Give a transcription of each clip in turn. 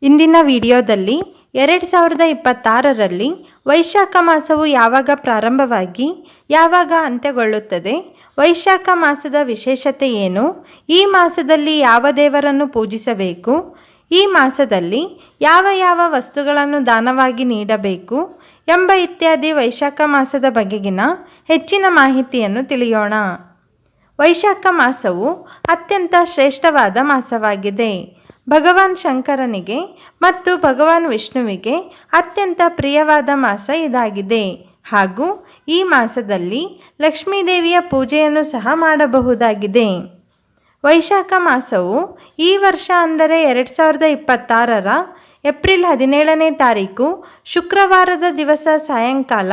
ಇಂದಿನ ವಿಡಿಯೋದಲ್ಲಿ 2026ರಲ್ಲಿ ವೈಶಾಖ ಮಾಸವು ಯಾವಾಗ ಪ್ರಾರಂಭವಾಗಿ ಯಾವಾಗ ಅಂತ್ಯಗೊಳ್ಳುತ್ತದೆ, ವೈಶಾಖ ಮಾಸದ ವಿಶೇಷತೆ ಏನು, ಈ ಮಾಸದಲ್ಲಿ ಯಾವ ದೇವರನ್ನು ಪೂಜಿಸಬೇಕು, ಈ ಮಾಸದಲ್ಲಿ ಯಾವ ಯಾವ ವಸ್ತುಗಳನ್ನು ದಾನವಾಗಿ ನೀಡಬೇಕು ಎಂಬ ಇತ್ಯಾದಿ ವೈಶಾಖ ಮಾಸದ ಬಗೆಗಿನ ಹೆಚ್ಚಿನ ಮಾಹಿತಿಯನ್ನು ತಿಳಿಯೋಣ. ವೈಶಾಖ ಮಾಸವು ಅತ್ಯಂತ ಶ್ರೇಷ್ಠವಾದ ಮಾಸವಾಗಿದೆ. ಭಗವಾನ್ ಶಂಕರನಿಗೆ ಮತ್ತು ಭಗವಾನ್ ವಿಷ್ಣುವಿಗೆ ಅತ್ಯಂತ ಪ್ರಿಯವಾದ ಮಾಸ ಇದಾಗಿದೆ. ಹಾಗೂ ಈ ಮಾಸದಲ್ಲಿ ಲಕ್ಷ್ಮೀದೇವಿಯ ಪೂಜೆಯನ್ನು ಸಹ ಮಾಡಬಹುದಾಗಿದೆ. ವೈಶಾಖ ಮಾಸವು ಈ ವರ್ಷ ಅಂದರೆ 2026ರ ಏಪ್ರಿಲ್ 17ನೇ ತಾರೀಕು ಶುಕ್ರವಾರದ ದಿವಸ ಸಾಯಂಕಾಲ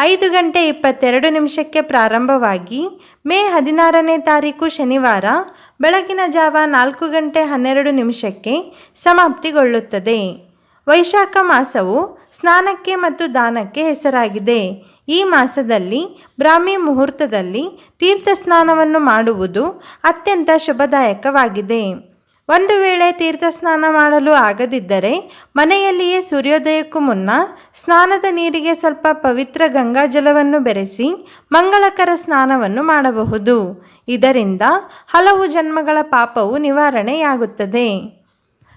5:22 ಪ್ರಾರಂಭವಾಗಿ ಮೇ 16ನೇ ತಾರೀಕು ಶನಿವಾರ ಬೆಳಗಿನ ಜಾವ 4:12 ಸಮಾಪ್ತಿಗೊಳ್ಳುತ್ತದೆ. ವೈಶಾಖ ಮಾಸವು ಸ್ನಾನಕ್ಕೆ ಮತ್ತು ದಾನಕ್ಕೆ ಹೆಸರಾಗಿದೆ. ಈ ಮಾಸದಲ್ಲಿ ಬ್ರಾಹ್ಮಿ ಮುಹೂರ್ತದಲ್ಲಿ ತೀರ್ಥ ಸ್ನಾನವನ್ನು ಮಾಡುವುದು ಅತ್ಯಂತ ಶುಭದಾಯಕವಾಗಿದೆ. ಒಂದು ವೇಳೆ ತೀರ್ಥ ಸ್ನಾನ ಮಾಡಲು ಆಗದಿದ್ದರೆ ಮನೆಯಲ್ಲಿಯೇ ಸೂರ್ಯೋದಯಕ್ಕೂ ಮುನ್ನ ಸ್ನಾನದ ನೀರಿಗೆ ಸ್ವಲ್ಪ ಪವಿತ್ರ ಗಂಗಾಜಲವನ್ನು ಬೆರೆಸಿ ಮಂಗಳಕರ ಸ್ನಾನವನ್ನು ಮಾಡಬಹುದು. ಇದರಿಂದ ಹಲವು ಜನ್ಮಗಳ ಪಾಪವು ನಿವಾರಣೆಯಾಗುತ್ತದೆ.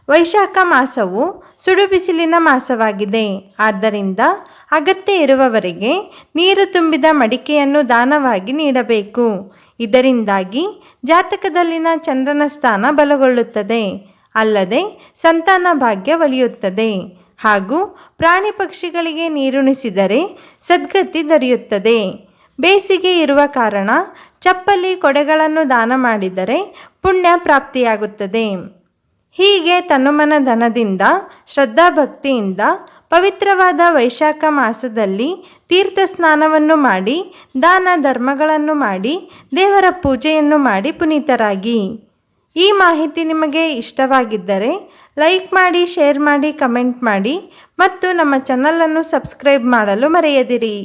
ವೈಶಾಖ ಮಾಸವು ಸುಡು ಬಿಸಿಲಿನ ಮಾಸವಾಗಿದೆ. ಆದ್ದರಿಂದ ಅಗತ್ಯ ಇರುವವರಿಗೆ ನೀರು ತುಂಬಿದ ಮಡಿಕೆಯನ್ನು ದಾನವಾಗಿ ನೀಡಬೇಕು. ಇದರಿಂದಾಗಿ ಜಾತಕದಲ್ಲಿನ ಚಂದ್ರನ ಸ್ಥಾನ ಬಲಗೊಳ್ಳುತ್ತದೆ. ಅಲ್ಲದೆ ಸಂತಾನ ಭಾಗ್ಯ ಒಲಿಯುತ್ತದೆ. ಹಾಗೂ ಪ್ರಾಣಿ ಪಕ್ಷಿಗಳಿಗೆ ನೀರುಣಿಸಿದರೆ ಸದ್ಗತಿ ದೊರೆಯುತ್ತದೆ. ಬೇಸಿಗೆ ಇರುವ ಕಾರಣ ಚಪ್ಪಲಿ ಕೊಡೆಗಳನ್ನು ದಾನ ಮಾಡಿದರೆ ಪುಣ್ಯ ಪ್ರಾಪ್ತಿಯಾಗುತ್ತದೆ. ಹೀಗೆ ತನುಮನ ಧನದಿಂದ ಶ್ರದ್ಧಾಭಕ್ತಿಯಿಂದ ಪವಿತ್ರವಾದ ವೈಶಾಖ ಮಾಸದಲ್ಲಿ ತೀರ್ಥ ಸ್ನಾನವನ್ನು ಮಾಡಿ ದಾನ ಧರ್ಮಗಳನ್ನು ಮಾಡಿ ದೇವರ ಪೂಜೆಯನ್ನು ಮಾಡಿ ಪುನೀತರಾಗಿ. ಈ ಮಾಹಿತಿ ನಿಮಗೆ ಇಷ್ಟವಾಗಿದ್ದರೆ ಲೈಕ್ ಮಾಡಿ, ಶೇರ್ ಮಾಡಿ, ಕಮೆಂಟ್ ಮಾಡಿ ಮತ್ತು ನಮ್ಮ ಚಾನಲನ್ನು ಸಬ್ಸ್ಕ್ರೈಬ್ ಮಾಡಲು ಮರೆಯದಿರಿ.